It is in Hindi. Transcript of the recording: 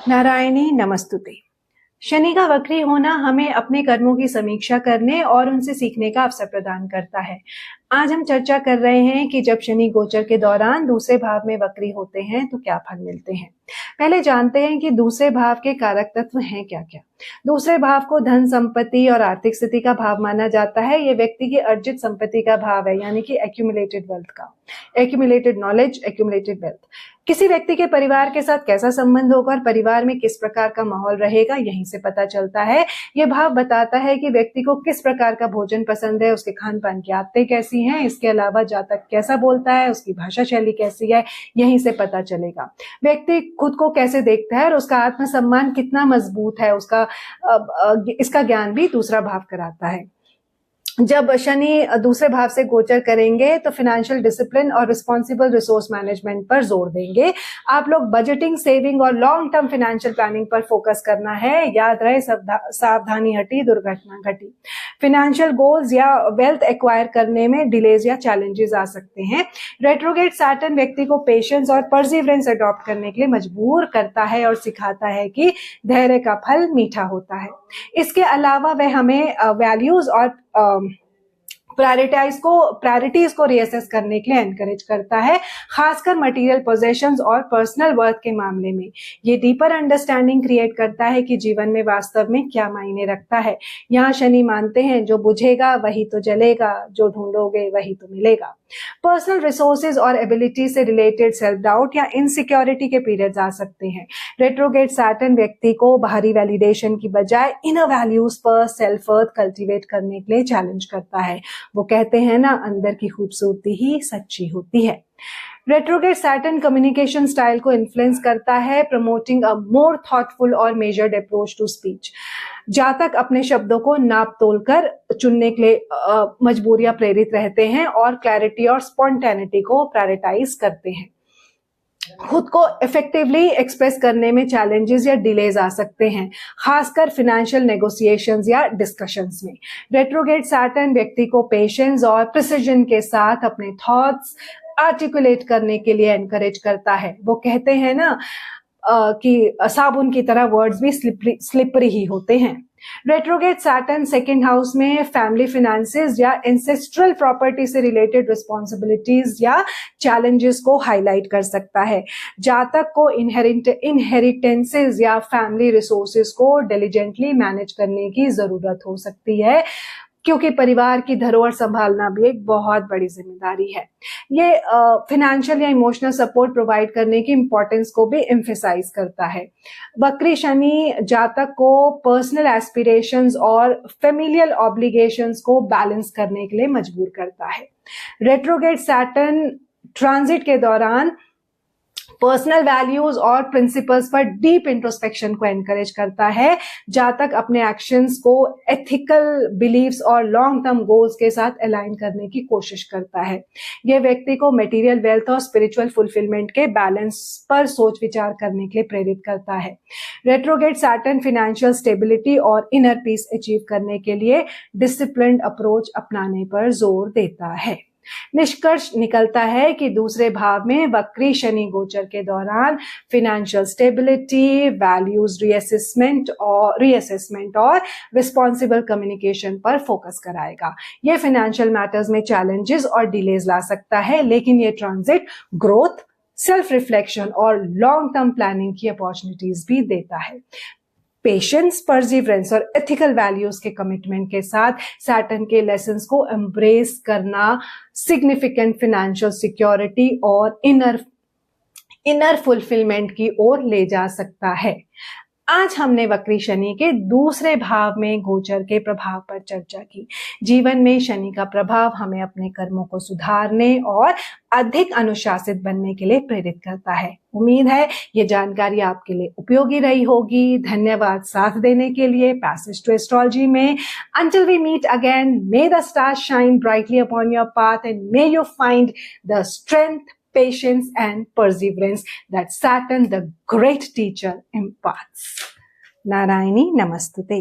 नारायणी नमस्तुते। शनि का वक्री होना हमें अपने कर्मों की समीक्षा करने और उनसे सीखने का अवसर प्रदान करता है। आज हम चर्चा कर रहे हैं कि जब शनि गोचर के दौरान दूसरे भाव में वक्री होते हैं तो क्या फल मिलते हैं। पहले जानते हैं कि दूसरे भाव के कारक तत्व हैं क्या क्या। दूसरे भाव को धन संपत्ति और आर्थिक स्थिति का भाव माना जाता है। ये व्यक्ति की अर्जित संपत्ति का भाव है, यानी कि एक्यूमुलेटेड वेल्थ का, एक्यूमुलेटेड नॉलेज, एक्यूमुलेटेड वेल्थ। किसी व्यक्ति के परिवार के साथ कैसा संबंध होगा और परिवार में किस प्रकार का माहौल रहेगा, यहीं से पता चलता है। ये भाव बताता है कि व्यक्ति को किस प्रकार का भोजन पसंद है, उसके खान पान की आदतें कैसी हैं। इसके अलावा जातक कैसा बोलता है, उसकी भाषा शैली कैसी है, यहीं से पता चलेगा। व्यक्ति खुद को कैसे देखता है और उसका आत्मसम्मान कितना मजबूत है, इसका ज्ञान भी दूसरा भाव कराता है। जब शनि दूसरे भाव से गोचर करेंगे तो फाइनेंशियल डिसिप्लिन और रिस्पॉन्सिबल रिसोर्स मैनेजमेंट पर जोर देंगे। आप लोग बजटिंग, सेविंग और लॉन्ग टर्म फाइनेंशियल प्लानिंग पर फोकस करना है। याद रहे, सावधानी हटी दुर्घटना घटी। फाइनेंशियल गोल्स या वेल्थ एक्वायर करने में डिलेज या चैलेंजेस आ सकते हैं। रेट्रोग्रेड सैटर्न व्यक्ति को पेशेंस और परसिवरेंस अडॉप्ट करने के लिए मजबूर करता है और सिखाता है कि धैर्य का फल मीठा होता है। इसके अलावा वह हमें वैल्यूज और प्रायोरिटीज को रीअसेस करने के लिए एनकरेज करता है, खासकर मटेरियल पोजेशंस और पर्सनल वर्थ के मामले में। ये डीपर अंडरस्टैंडिंग क्रिएट करता है कि जीवन में वास्तव में क्या मायने रखता है। यहाँ शनि मानते हैं जो बुझेगा वही तो जलेगा, जो ढूंढोगे वही तो मिलेगा। पर्सनल रिसोर्सेज और एबिलिटी से रिलेटेड सेल्फ डाउट या इनसिक्योरिटी के पीरियड्स आ सकते हैं। रेट्रोग्रेड सैटर्न व्यक्ति को बाहरी वैलिडेशन की बजाय इनर वैल्यूज पर सेल्फ वर्थ कल्टीवेट करने के लिए चैलेंज करता है। वो कहते हैं ना, अंदर की खूबसूरती ही सच्ची होती है। रेट्रोग्रेड सैटर्न कम्युनिकेशन स्टाइल को इन्फ्लुएंस करता है, प्रमोटिंग अ मोर थॉटफुल और मेजर्ड अप्रोच टू स्पीच। जातक अपने शब्दों को नाप तोल कर चुनने के लिए मजबूरियां प्रेरित रहते हैं और क्लैरिटी और स्पॉन्टेनिटी को प्रायोरिटाइज करते हैं। खुद को इफेक्टिवली एक्सप्रेस करने में चैलेंजेस या डिलेज आ सकते हैं, खासकर फाइनेंशियल नेगोशिएशंस या डिस्कशंस में। रेट्रोग्रेड सैटर्न व्यक्ति को पेशेंस और प्रिसिजन के साथ अपने थॉट्स आर्टिकुलेट करने के लिए एनकरेज करता है। वो कहते हैं ना कि साबुन की तरह वर्ड्स भी स्लिपरी ही होते हैं। रेट्रोग्रेड सैटर्न सेकंड हाउस में फैमिली फाइनेंसेस या एंसेस्ट्रल प्रॉपर्टी से रिलेटेड रिस्पॉन्सिबिलिटीज या चैलेंजेस को हाईलाइट कर सकता है। जातक को इनहेरिटेंसेस या फैमिली रिसोर्सेज को डिलिजेंटली मैनेज करने की जरूरत हो सकती है, क्योंकि परिवार की धरोहर संभालना भी एक बहुत बड़ी जिम्मेदारी है। ये फाइनेंशियल या इमोशनल सपोर्ट प्रोवाइड करने की इंपॉर्टेंस को भी एम्फेसाइज करता है। वक्री शनि जातक को पर्सनल एस्पिरेशंस और फेमिलियल ऑब्लिगेशंस को बैलेंस करने के लिए मजबूर करता है। रेट्रोग्रेड सैटर्न ट्रांजिट के दौरान पर्सनल वैल्यूज और प्रिंसिपल्स पर डीप इंट्रोस्पेक्शन को एनकरेज करता है। जातक अपने एक्शंस को एथिकल बिलीव्स और लॉन्ग टर्म गोल्स के साथ अलाइन करने की कोशिश करता है। यह व्यक्ति को मटेरियल वेल्थ और स्पिरिचुअल फुलफिलमेंट के बैलेंस पर सोच विचार करने के लिए प्रेरित करता है। रेट्रोग्रेड सैटर्न फाइनेंशियल स्टेबिलिटी और इनर पीस अचीव करने के लिए डिसिप्लिन्ड अप्रोच अपनाने पर जोर देता है। निष्कर्ष निकलता है कि दूसरे भाव में वक्री शनि गोचर के दौरान फाइनेंशियल स्टेबिलिटी, वैल्यूज रीअसेसमेंट और रिस्पॉन्सिबल कम्युनिकेशन पर फोकस कराएगा। ये फाइनेंशियल मैटर्स में चैलेंजेस और डिलेज ला सकता है, लेकिन ये ट्रांजिट ग्रोथ, सेल्फ रिफ्लेक्शन और लॉन्ग टर्म प्लानिंग की अपॉर्चुनिटीज भी देता है। पेशेंस, परसिवरेंस और एथिकल वैल्यूज के कमिटमेंट के साथ सैटर्न के लेसन्स को एम्ब्रेस करना सिग्निफिकेंट फाइनेंशियल सिक्योरिटी और इनर फुलफिलमेंट की ओर ले जा सकता है। आज हमने वक्री शनि के दूसरे भाव में गोचर के प्रभाव पर चर्चा की। जीवन में शनि का प्रभाव हमें अपने कर्मों को सुधारने और अधिक अनुशासित बनने के लिए प्रेरित करता है। उम्मीद है ये जानकारी आपके लिए उपयोगी रही होगी। धन्यवाद साथ देने के लिए पैसेज टू एस्ट्रोलॉजी में। Until we meet again, may the stars shine brightly upon your path and may you find the strength, patience and perseverance that Saturn, the great teacher, imparts. Narayani Namastute.